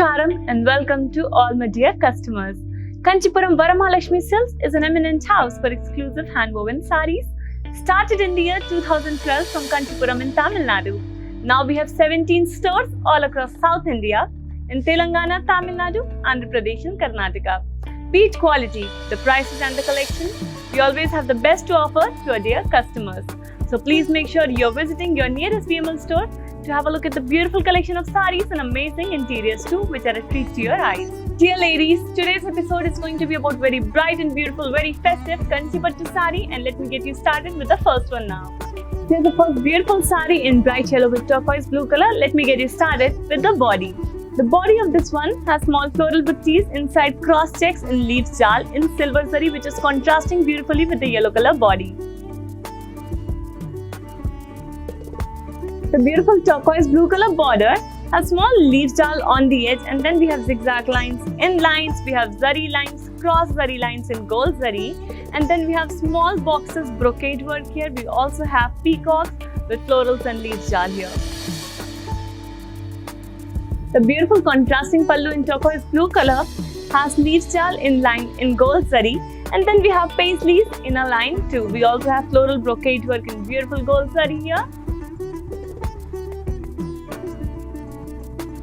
Namaskaram and welcome to all my dear customers. Kanchipuram Varamahalakshmi Silks is an eminent house for exclusive handwoven sarees. Started in the year 2012 from Kanchipuram in Tamil Nadu. Now we have 17 stores all across South India in Telangana, Tamil Nadu, Andhra Pradesh and Karnataka. Be it quality, the prices and the collection, we always have the best to offer to our dear customers. So please make sure you're visiting your nearest VML store to have a look at the beautiful collection of sarees and amazing interiors too, which are a treat to your eyes. Dear ladies, today's episode is going to be about very bright and beautiful, very festive Kanchipattu saree, and let me get you started with the first one now. Here's the first beautiful saree in bright yellow with turquoise blue color. Let me get you started with the body. The body of this one has small floral buttees inside cross checks in leaves jal in silver zari, which is contrasting beautifully with the yellow color body. The beautiful turquoise blue color border has small leaf jal on the edge, and then we have zigzag lines. In lines, we have zari lines, cross zari lines in gold zari, and then we have small boxes brocade work here. We also have peacocks with florals and leaf jal here. The beautiful contrasting pallu in turquoise blue color has leaf jal in line in gold zari, and then we have paisleys in a line too. We also have floral brocade work in beautiful gold zari here.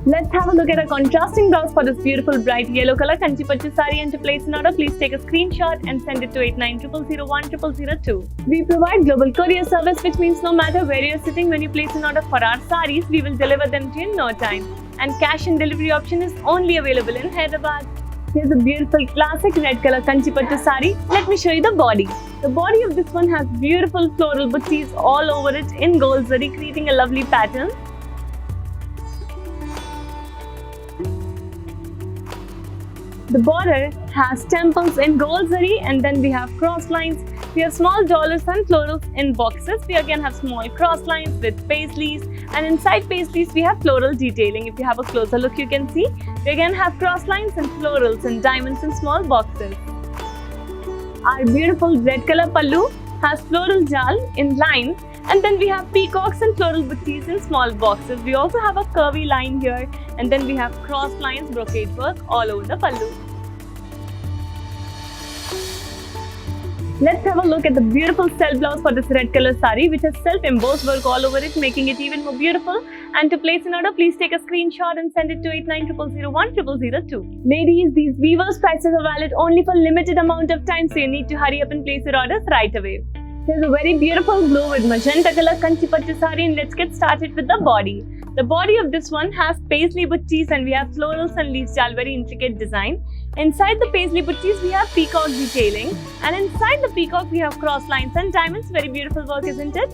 Let's have a look at a contrasting blouse for this beautiful bright yellow color Kanchipattu saree, and to place an order, please take a screenshot and send it to 8900010002. We provide global courier service, which means no matter where you're sitting when you place an order for our sarees, we will deliver them to you in no time. And cash and delivery option is only available in Hyderabad. Here's a beautiful classic red color Kanchipattu saree. Let me show you the body. The body of this one has beautiful floral buttees all over it in gold zari, creating a lovely pattern. The border has temples in gold zari, and then we have cross lines. We have small dollars and florals in boxes. We again have small cross lines with paisleys, and inside paisleys we have floral detailing. If you have a closer look, you can see we again have cross lines and florals and diamonds in small boxes. Our beautiful red color pallu has floral jal in line, and then we have peacocks and floral buttees in small boxes. We also have a curvy line here, and then we have cross lines brocade work all over the pallu. Let's have a look at the beautiful self blouse for this red color saree, which has self-embossed work all over it, making it even more beautiful. And to place an order, please take a screenshot and send it to 8900010002. Ladies, these weavers' prices are valid only for limited amount of time, so you need to hurry up and place your orders right away. There's a very beautiful blue with magenta color Kanchipattu saree, and let's get started with the body. The body of this one has paisley buttees, and we have florals and leaf jal, very intricate design. Inside the paisley buttees, we have peacock detailing, and inside the peacock, we have cross lines and diamonds. Very beautiful work, isn't it?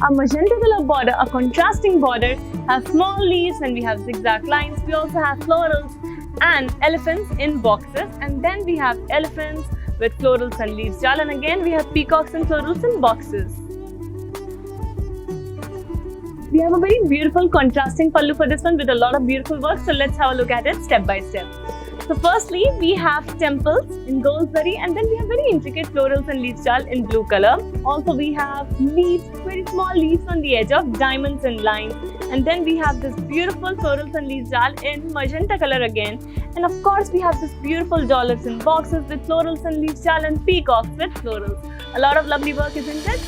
A magenta color border, a contrasting border, has small leaves, and we have zigzag lines. We also have florals and elephants in boxes, and then we have elephants with florals and leaves jal, and again we have peacocks and florals in boxes. We have a very beautiful contrasting pallu for this one with a lot of beautiful work, so let's have a look at it step by step. So firstly, we have temples in gold zari, and then we have very intricate florals and leaves jal in blue color. Also we have leaves, very small leaves on the edge of diamonds and lines, and then we have this beautiful florals and leaves jal in magenta color again, and of course we have this beautiful dollars in boxes with florals and leaves jal and peacocks with florals. A lot of lovely work, isn't it?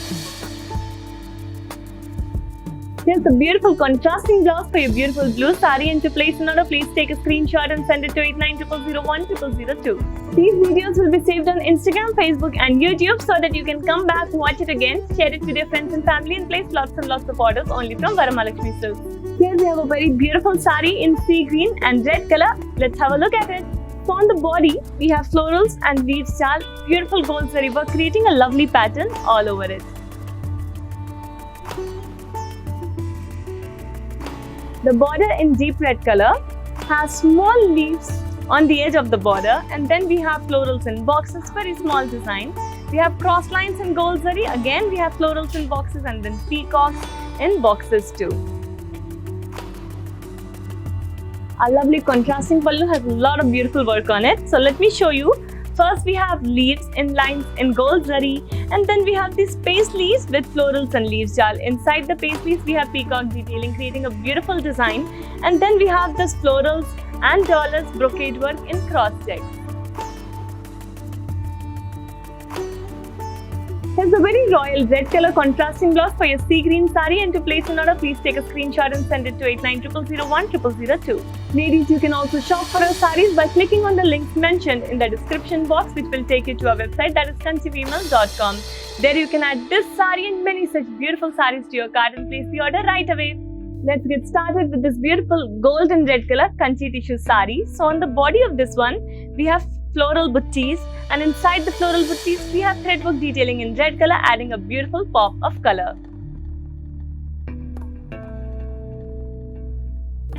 Here's the beautiful contrasting blouse for your beautiful blue saree, and to place an order, please take a screenshot and send it to 8900010002. These videos will be saved on Instagram, Facebook and YouTube, so that you can come back, watch it again, share it with your friends and family, and place lots and lots of orders only from Varamahalakshmi Silks. Here we have a very beautiful saree in sea green and red color. Let's have a look at it. So on the body, we have florals and leaves jal, beautiful gold zari work, creating a lovely pattern all over it. The border in deep red color has small leaves on the edge of the border, and then we have florals in boxes, very small design. We have cross lines in gold zari, again we have florals in boxes, and then peacocks in boxes too. Our lovely contrasting pallu has a lot of beautiful work on it, so let me show you. First we have leaves in lines in gold zari, And then we have these paisleys with florals and leaves jal. Inside the paisleys we have peacock detailing, creating a beautiful design. And then we have this florals and dollars brocade work in cross checks. Here's a very royal red color contrasting blouse for your sea green saree, and to place an order, please take a screenshot and send it to 8900010002. Ladies, you can also shop for our sarees by clicking on the links mentioned in the description box, which will take you to our website, that is kanchivimal.com. There you can add this saree and many such beautiful sarees to your cart and place the order right away. Let's get started with this beautiful gold and red color Kanchi tissue saree. So on the body of this one, we have floral buttees, and inside the floral buttees we have threadwork detailing in red color, adding a beautiful pop of color.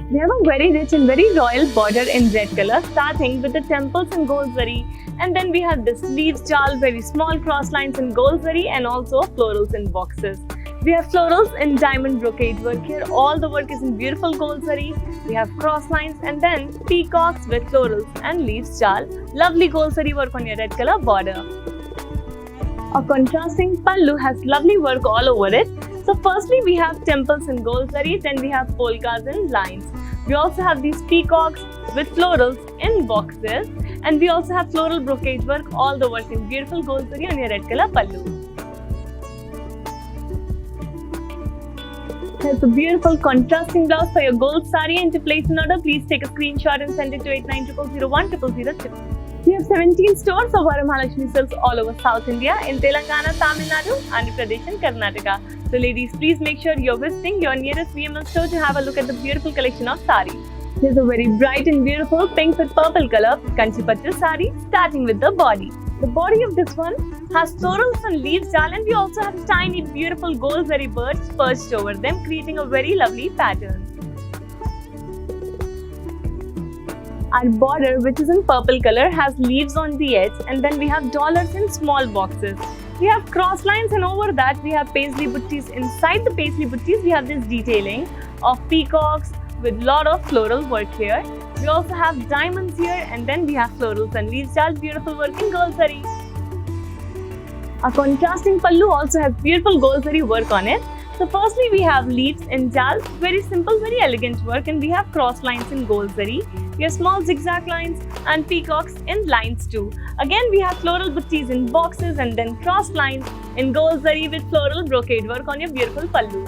We have a very rich and very royal border in red color, starting with the temples in gold zari, and then we have this leaves jal, very small cross lines in gold zari, and also florals in boxes. We have florals in diamond brocade work here. All the work is in beautiful gold zari. We have cross lines and then peacocks with florals and leaves jal. Lovely gold zari work on your red color border. A contrasting pallu has lovely work all over it. So firstly we have temples in gold zari, then we have polkas and lines. We also have these peacocks with florals in boxes, and we also have floral brocade work, all the work in beautiful gold zari on your red color pallu. Here's a beautiful contrasting blouse for your gold saree, and to place an order, please take a screenshot and send it to 8900010002. We have 17 stores of Varamahalakshmi Silks all over South India, in Telangana, Tamil Nadu, Andhra Pradesh and Karnataka. So ladies, please make sure you're visiting your nearest VML store to have a look at the beautiful collection of sarees. Here's a very bright and beautiful pink with purple color Kanchi Pattu saree, starting with the body. The body of this one has florals and leaves jal, and we also have tiny beautiful gold zari birds perched over them, creating a very lovely pattern. Our border, which is in purple color, has leaves on the edge, and then we have dollars in small boxes. We have cross lines, and over that we have paisley buttees. Inside the paisley buttees we have this detailing of peacocks with lot of floral work here. We also have diamonds here, and then we have florals and leaves jal, beautiful work in gold zari. Our contrasting pallu also has beautiful gold zari work on it. So firstly we have leaves in jal, very simple, very elegant work, and we have cross lines in gold zari. We have small zigzag lines and peacocks in lines too. Again we have floral buttees in boxes, and then cross lines in gold zari with floral brocade work on your beautiful pallu.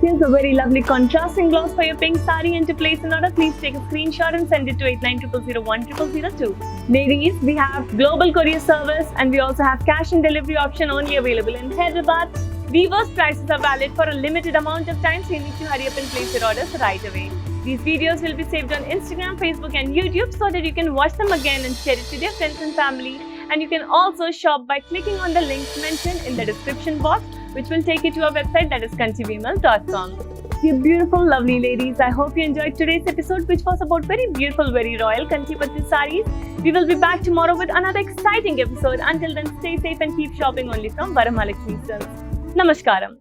Here's a very lovely contrasting blouse for your pink saree, and to place an order, please take a screenshot and send it to 8900010002. Ladies, we have global courier service, and we also have cash and delivery option only available in Hyderabad. Weavers prices are valid for a limited amount of time, so you need to hurry up and place your orders right away. These videos will be saved on Instagram, Facebook and YouTube so that you can watch them again and share it with your friends and family. And you can also shop by clicking on the links mentioned in the description box, which will take you to our website, that is kanchivimal.com. Dear beautiful, lovely ladies, I hope you enjoyed today's episode, which was about very beautiful, very royal Kanchi Pattu sarees. We will be back tomorrow with another exciting episode. Until then, stay safe and keep shopping only from Varamahalakshmi Silks. Namaskaram.